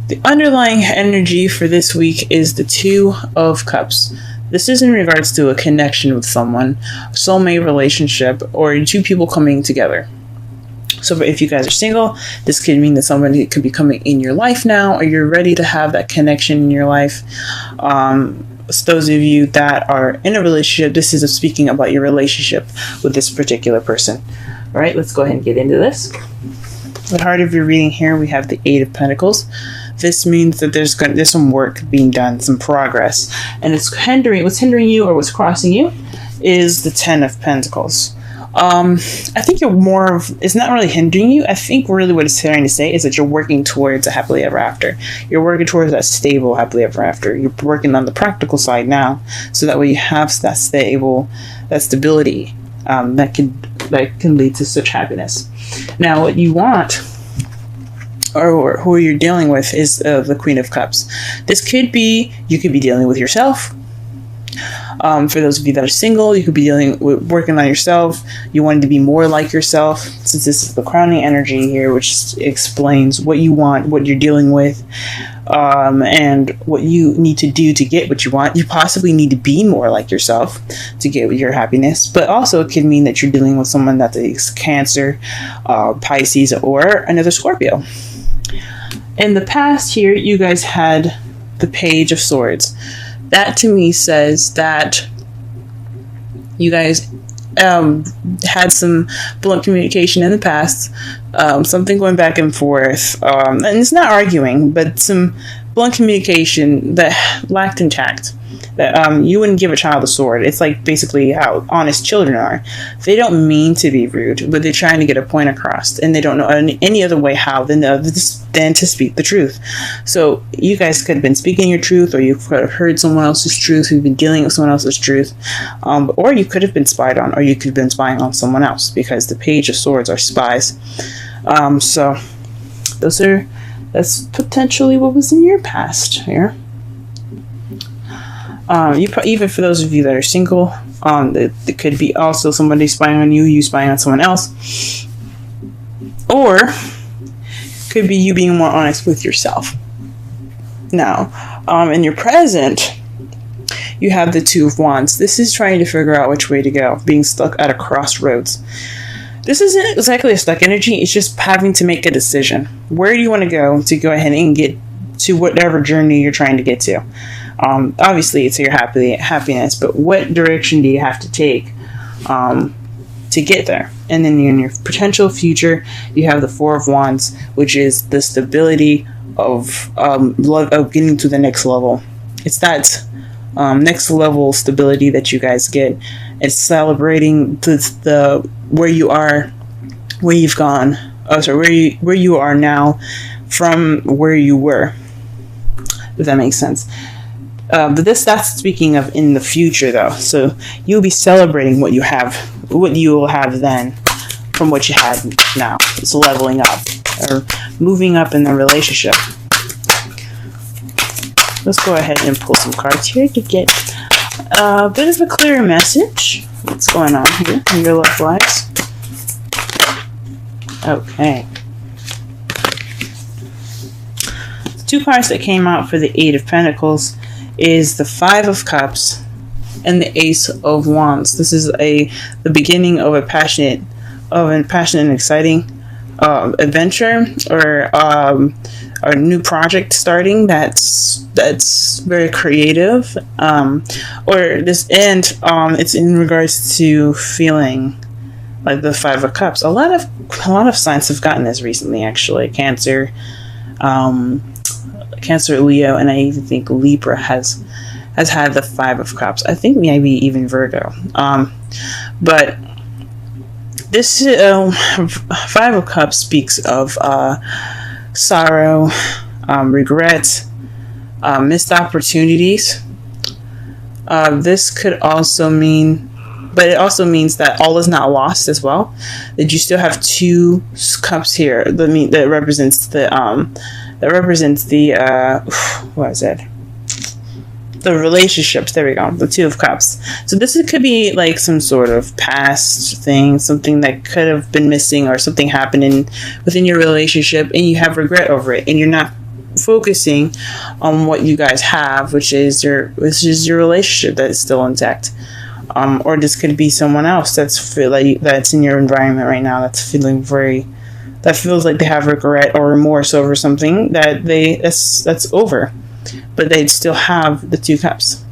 The underlying energy for this week is the Two of Cups. This is in regards to a connection with someone, soulmate relationship, or two people coming together. So if you guys are single, this could mean that somebody could be coming in your life now, or you're ready to have that connection in your life. So those of you that are in a relationship, this is speaking about your relationship with this particular person. All right, let's go ahead and get into this. The heart of your reading here, we have the Eight of Pentacles. This means that there's some work being done, some progress, and what's hindering you or what's crossing you is the Ten of Pentacles. I think it's not really hindering you. I think really what it's trying to say is that you're working towards a happily ever after. You're working towards that stable happily ever after. You're working on the practical side now, so that way you have that stability that can lead to such happiness. Now, what you want, or who you're dealing with, is the Queen of Cups. This could be, you could be dealing with yourself. For those of you that are single, you could be working on yourself. You want to be more like yourself, since this is the crowning energy here, which explains what you want, what you're dealing with, and what you need to do to get what you want. You possibly need to be more like yourself to get your happiness, but also it could mean that you're dealing with someone that is Cancer, Pisces, or another Scorpio. In the past here, you guys had the Page of Swords. That to me says that you guys had some blunt communication in the past, something going back and forth, and it's not arguing, but some blunt communication that lacked in tact. That you wouldn't give a child a sword. It's like basically how honest children are. They don't mean to be rude, but they're trying to get a point across, and they don't know any other way how than to speak the truth. So you guys could have been speaking your truth, or you could have heard someone else's truth, who've been dealing with someone else's truth, or you could have been spied on, or you could have been spying on someone else, because the Page of Swords are spies. So that's potentially what was in your past here. Even for those of you that are single, it could be also somebody spying on you, you spying on someone else, or could be you being more honest with yourself. Now, in your present, you have the Two of Wands. This is trying to figure out which way to go, being stuck at a crossroads. This isn't exactly a stuck energy, it's just having to make a decision. Where do you want to go ahead and get to whatever journey you're trying to get to? Obviously, it's your happiness, but what direction do you have to take to get there? And then in your potential future, you have the Four of Wands, which is the stability of getting to the next level. It's that next level stability that you guys get. It's celebrating the where you are, where you've gone. Where you are now from where you were. If that makes sense. But that's speaking of in the future, though. So you'll be celebrating what you will have then from what you had now. It's leveling up or moving up in the relationship. Let's go ahead and pull some cards here to get a bit of a clearer message. What's going on here in your love lives? Okay. The two cards that came out for the Eight of Pentacles is the Five of Cups and the Ace of Wands. This is the beginning of a passionate and exciting adventure, or a new project starting that's very creative, or this, and it's in regards to feeling like the Five of Cups. A lot of signs have gotten this recently, actually. Cancer, Leo, and I even think Libra has had the Five of Cups. I think maybe even Virgo. But this Five of Cups speaks of sorrow, regret, missed opportunities. This could also mean, but it also means that all is not lost as well. That you still have two cups here. That represents the what is it? The relationships. There we go. The Two of Cups. So this could be like some sort of past thing, something that could have been missing, or something happening within your relationship, and you have regret over it, and you're not focusing on what you guys have, which is your relationship that is still intact. Or this could be someone else that's in your environment right now that feels like they have regret or remorse over something that's over, but they still have the 2 cups.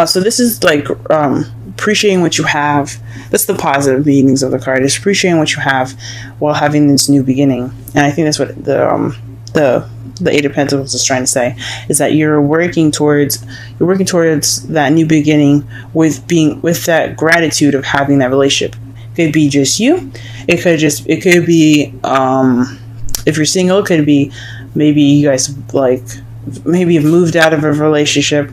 So this is like appreciating what you have. That's the positive meanings of the card, is appreciating what you have while having this new beginning. And I think that's what the Eight of Pentacles is trying to say, is that you're working towards that new beginning with that gratitude of having that relationship. It could be just you. It could be if you're single, it could be maybe you guys maybe you've moved out of a relationship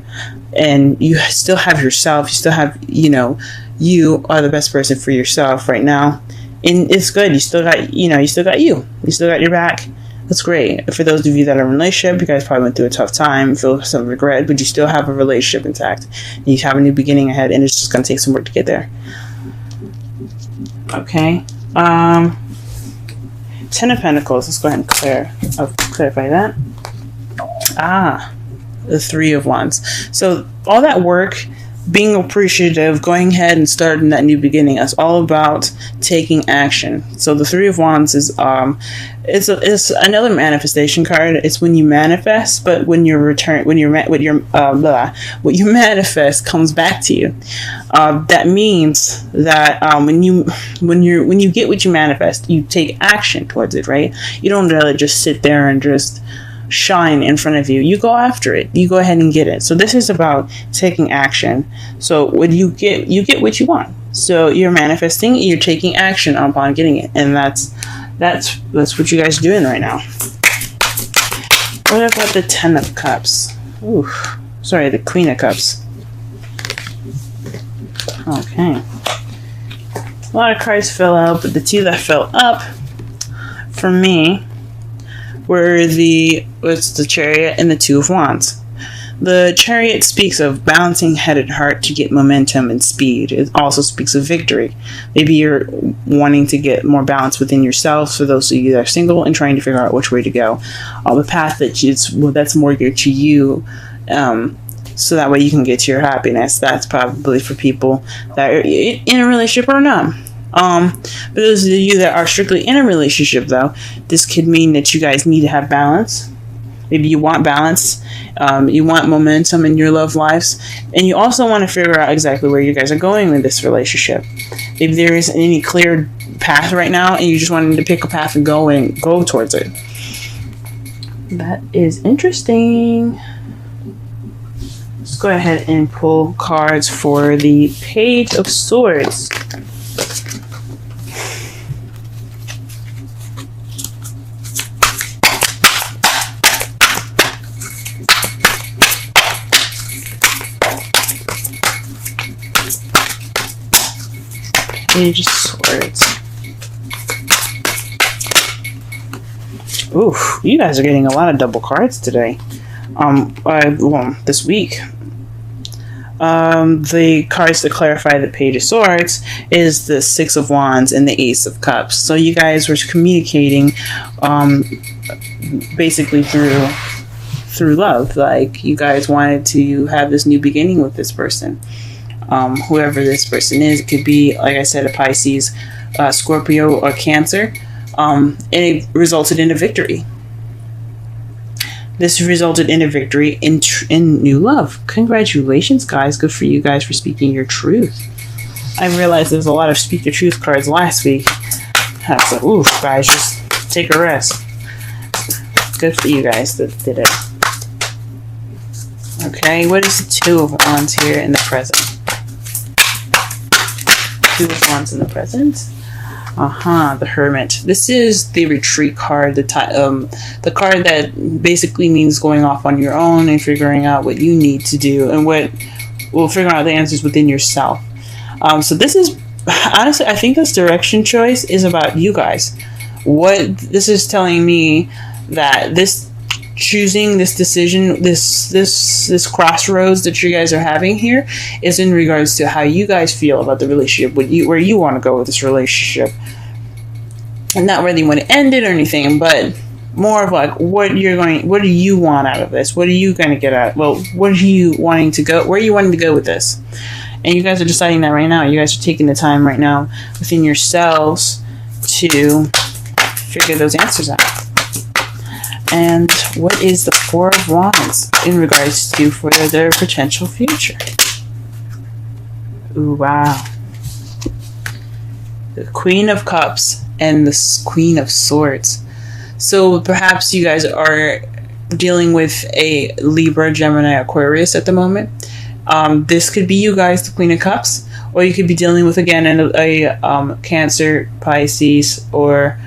and you still have yourself. You still have, you are the best person for yourself right now. And it's good. You still got you still got your back. That's great. For those of you that are in a relationship, you guys probably went through a tough time, feel some regret, but you still have a relationship intact. And you have a new beginning ahead, and it's just going to take some work to get there. Okay. 10 of Pentacles. Let's go ahead and clarify that. The 3 of Wands. So all that work, being appreciative, going ahead and starting that new beginning, is all about taking action. So the 3 of Wands is it's another manifestation card. It's when you manifest, but what you manifest comes back to you. That means that when you get what you manifest, you take action towards it, right? You don't really just sit there and just shine in front of you. You go after it. You go ahead and get it. So this is about taking action. So when you get what you want. So you're manifesting, you're taking action upon getting it. And that's what you guys are doing right now. What about the 10 of Cups? Ooh, sorry, the Queen of Cups. Okay. A lot of cards fell out, but the 2 that fell up for me were the Chariot and the 2 of Wands. The Chariot speaks of balancing head and heart to get momentum and speed. It also speaks of victory. Maybe you're wanting to get more balance within yourself, for those of you that are single, and trying to figure out which way to go. The path that's more geared to you, so that way you can get to your happiness. That's probably for people that are in a relationship or not. For those of you that are strictly in a relationship, though, this could mean that you guys need to have balance. Maybe you want balance, you want momentum in your love lives, and you also want to figure out exactly where you guys are going with this relationship. If there isn't any clear path right now, and you just wanted to pick a path and go towards it. That is interesting. Let's go ahead and pull cards for the Page of Swords. Page of Swords. Oof, you guys are getting a lot of double cards today. This week. The cards to clarify the Page of Swords is the 6 of Wands and the Ace of Cups. So you guys were communicating, basically through love. Like, you guys wanted to have this new beginning with this person. Whoever this person is. It could be, like I said, a Pisces, Scorpio, or Cancer. And it resulted in a victory. This resulted in a victory in new love. Congratulations, guys. Good for you guys for speaking your truth. I realized there's a lot of speak the truth cards last week. So, oof, guys, just take a rest. Good for you guys that did it. Okay, what is the 2 of Wands here in the present? 2 of Wands in the present. The Hermit. This is the retreat card, the card that basically means going off on your own and figuring out what you need to do, and figuring out the answers within yourself. So this is, honestly, I think this direction choice is about you guys. What this is telling me, that this choosing, this decision, this crossroads that you guys are having here is in regards to how you guys feel about the relationship, where you want to go with this relationship, and not whether you want to end it or anything, but more of like what do you want out of this? What are you going to get out? Well, what are you wanting to go? Where are you wanting to go with this? And you guys are deciding that right now. You guys are taking the time right now within yourselves to figure those answers out. And what is the Four of Wands in regards to for their potential future? Ooh, wow. The Queen of Cups and the Queen of Swords. So perhaps you guys are dealing with a Libra, Gemini, Aquarius at the moment. This could be you guys, the Queen of Cups, or you could be dealing with, again, a Cancer, Pisces, or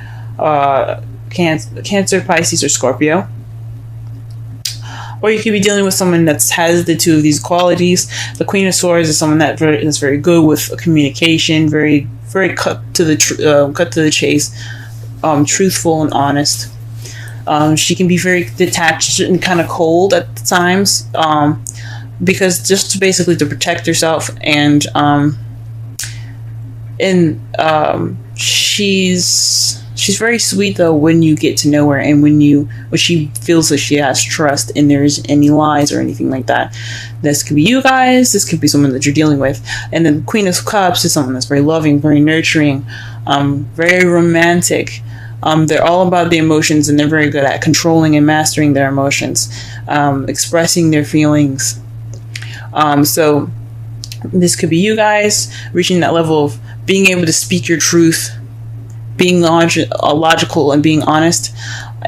Cancer, Pisces, or Scorpio. Or you could be dealing with someone that has the two of these qualities. The Queen of Swords is someone that is very good with communication, very cut to the chase, truthful and honest. She can be very detached and kind of cold at times, because just basically to protect herself, and she's very sweet though when you get to know her, and when she feels that she has trust and there's any lies or anything like that. This could be you guys, this could be someone that you're dealing with. And then Queen of Cups is someone that's very loving, very nurturing, very romantic. They're all about the emotions, and they're very good at controlling and mastering their emotions, expressing their feelings. So this could be you guys reaching that level of being able to speak your truth, being logical and being honest,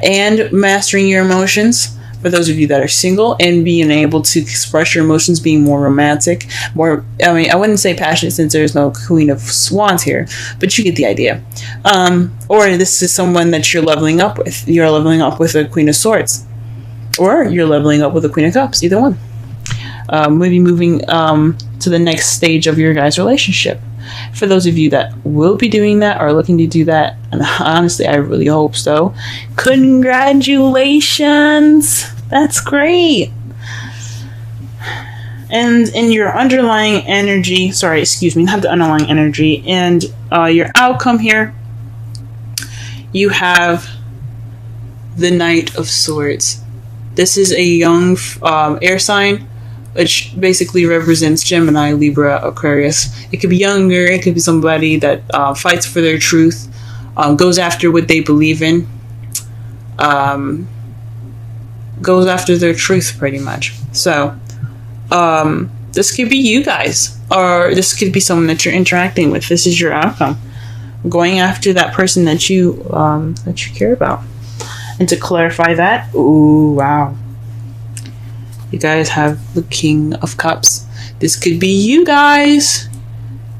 and mastering your emotions. For those of you that are single, and being able to express your emotions, being more romantic, I wouldn't say passionate, since there's no Queen of Wands here, but you get the idea. Or this is someone that you're leveling up with. You're leveling up with a Queen of Swords, or you're leveling up with a Queen of Cups, either one. Maybe moving to the next stage of your guys' relationship. For those of you that will be doing that or looking to do that, and honestly, I really hope so, congratulations! That's great! And in your underlying energy, not the underlying energy, and your outcome here, you have the Knight of Swords. This is a young air sign, which basically represents Gemini, Libra, Aquarius. It could be younger, it could be somebody that fights for their truth, goes after what they believe in, goes after their truth, pretty much. So, this could be you guys, or this could be someone that you're interacting with. This is your outcome. Going after that person that you care about. And to clarify that, ooh, wow. You guys have the King of Cups. This could be you guys.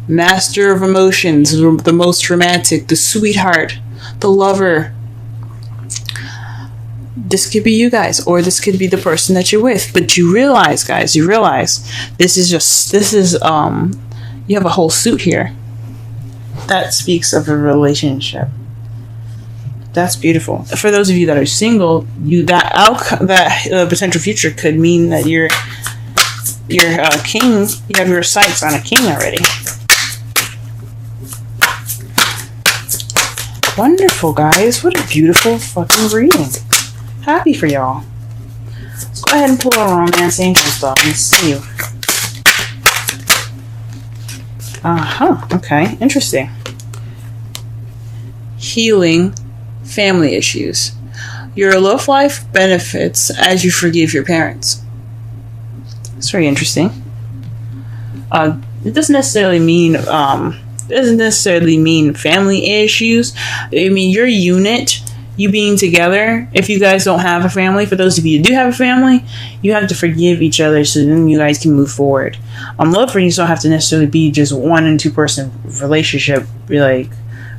Master of emotions, the most romantic, the sweetheart, the lover. This could be you guys, or this could be the person that you're with. But you realize, guys, you have a whole suit here. That speaks of a relationship. That's beautiful. For those of you that are single, that potential future could mean that you're king. You have your sights on a king already. Wonderful, guys. What a beautiful fucking reading. Happy for y'all. Let's go ahead and pull our romance angel stuff and see. Okay. Interesting. Healing family issues. Your love life benefits as you forgive your parents. It's very interesting. It doesn't necessarily mean family issues. I mean, your unit, you being together. If you guys don't have a family, for those of you who do have a family, you have to forgive each other so then you guys can move forward. Love readings don't have to necessarily be just 1 and 2 person relationship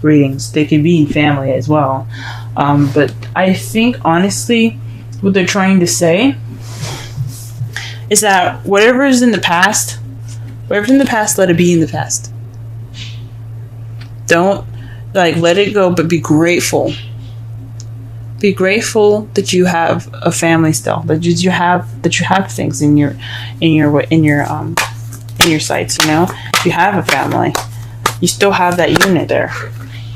readings. They can be family as well. But I think honestly what they're trying to say is that whatever is in the past, let it be in the past. Don't let it go, but be grateful. Be grateful that you have a family still, that you have things in your sights. If you have a family, you still have that unit there.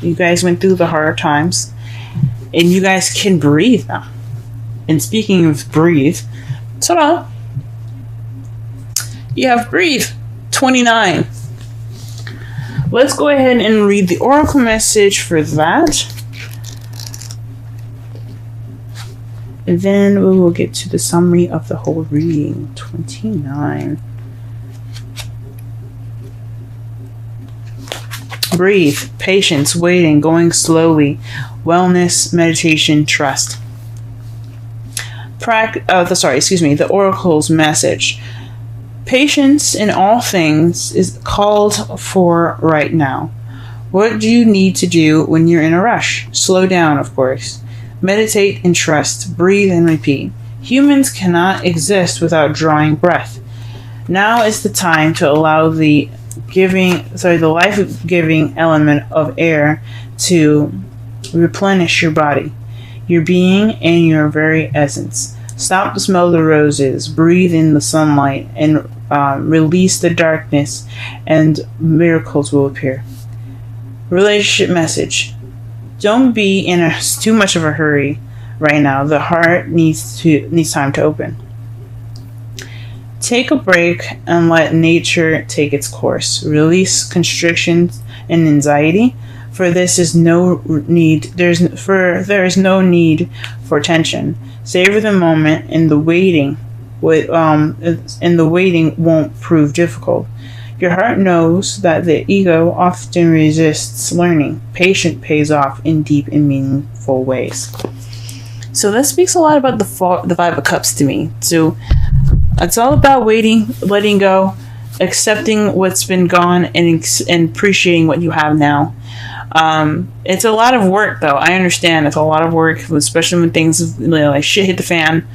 You guys went through the hard times, And you guys can breathe now. And speaking of breathe, ta-da! You have breathe 29. Let's go ahead and read the oracle message for that. And then we will get to the summary of the whole reading. 29. Breathe, patience, waiting, going slowly, wellness, meditation, trust. The oracle's message. Patience in all things is called for right now. What do you need to do when you're in a rush? Slow down, of course. Meditate and trust. Breathe and repeat. Humans cannot exist without drawing breath. Now is the time to allow the life-giving element of air to replenish your body, your being, and your very essence. Stop to smell the roses, breathe in the sunlight, and release the darkness, and miracles will appear. Relationship message. Don't be in too much of a hurry right now. The heart needs time to open. Take a break and let nature take its course. Release constrictions and anxiety, for there is no need for tension. Savor the moment, and the waiting won't prove difficult. Your heart knows that the ego often resists learning. Patience pays off in deep and meaningful ways. So that speaks a lot about the Five of Cups to me. So it's all about waiting, letting go, accepting what's been gone, and appreciating what you have now. It's a lot of work, though. I understand it's a lot of work, especially when things like shit hit the fan.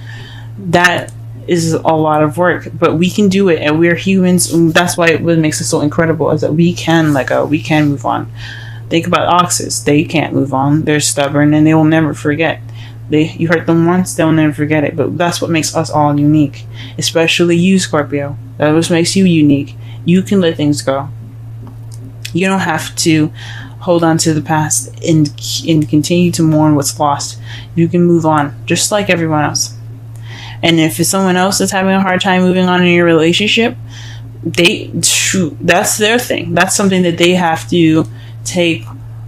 That is a lot of work, but we can do it, and we're humans. And that's why what makes us so incredible is that we can let go, we can move on. Think about oxes; they can't move on. They're stubborn, and they will never forget. You hurt them once, they'll never forget it. But that's what makes us all unique, especially you, Scorpio. That what makes you unique. You can let things go. You don't have to hold on to the past and continue to mourn what's lost. You can move on, just like everyone else. And if it's someone else that's having a hard time moving on in your relationship, that's their thing. That's something that they have to take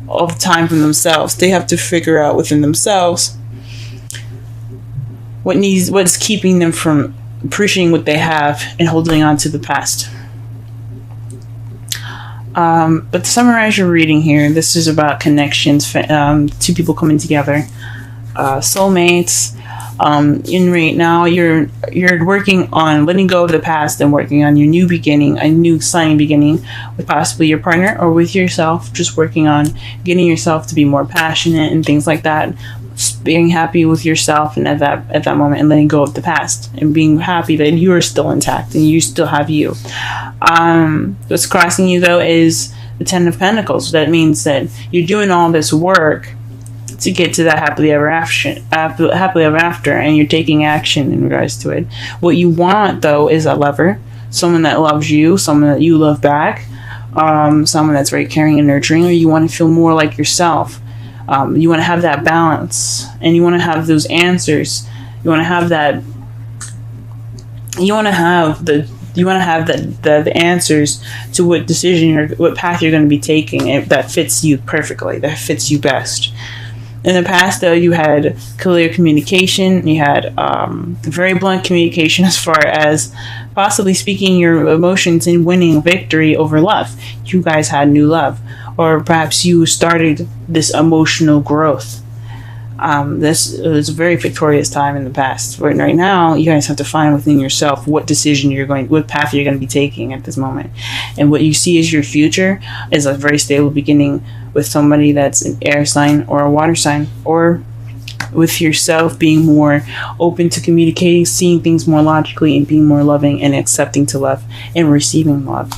all the time from themselves. They have to figure out within themselves what's keeping them from appreciating what they have and holding on to the past. But to summarize your reading here, this is about connections, two people coming together, soulmates. In right now, you're working on letting go of the past and working on your new beginning, a new exciting beginning with possibly your partner or with yourself. Just working on getting yourself to be more passionate and things like that. Being happy with yourself and at that moment, and letting go of the past and being happy that you are still intact and you still have you. What's crossing you though is the Ten of Pentacles. That means that you're doing all this work to get to that happily ever after, and you're taking action in regards to it. What you want though is a lover, someone that loves you, someone that you love back, someone that's very caring and nurturing, or you want to feel more like yourself. You want to have that balance, and you want to have those answers. You want to have that. You want to have the answers to what decision or what path you're going to be taking that fits you perfectly, that fits you best. In the past, though, you had clear communication. You had very blunt communication as far as possibly speaking your emotions and winning victory over love. You guys had new love. Or perhaps you started this emotional growth. This was a very victorious time in the past. But right now, you guys have to find within yourself what path you're going to be taking at this moment. And what you see as your future is a very stable beginning with somebody that's an air sign or a water sign, or with yourself being more open to communicating, seeing things more logically, and being more loving and accepting to love and receiving love.